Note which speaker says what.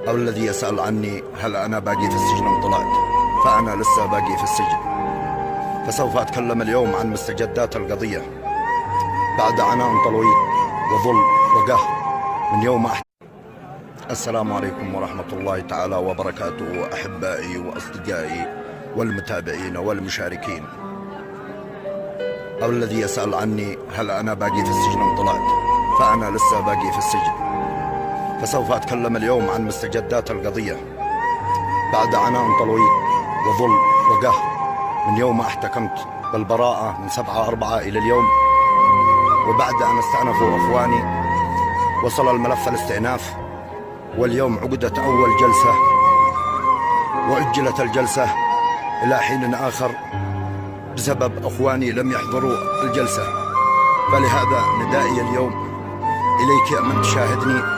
Speaker 1: أو الذي يسأل عني هل أنا باقي في السجن أم طلعت، فأنا لسه باقي في السجن. فسوف أتكلم اليوم عن مستجدات القضية بعد عناء طويل وظلم وقهر من يوم السلام عليكم ورحمة الله تعالى وبركاته، أحبائي وأصدقائي والمتابعين والمشاركين. أو الذي يسأل عني هل أنا باقي في السجن أم طلعت، فأنا لسه باقي في السجن. فسوف أتكلم اليوم عن مستجدات القضية بعد عناء طويل وظلم وقهر من يوم ما احتكمت بالبراءة من 7/4 إلى اليوم، وبعد أن استأنفوا أخواني وصل الملف الاستئناف، واليوم عقدت أول جلسة وأجلت الجلسة إلى حين آخر بسبب أخواني لم يحضروا الجلسة. فلهذا ندائي اليوم إليك من تشاهدني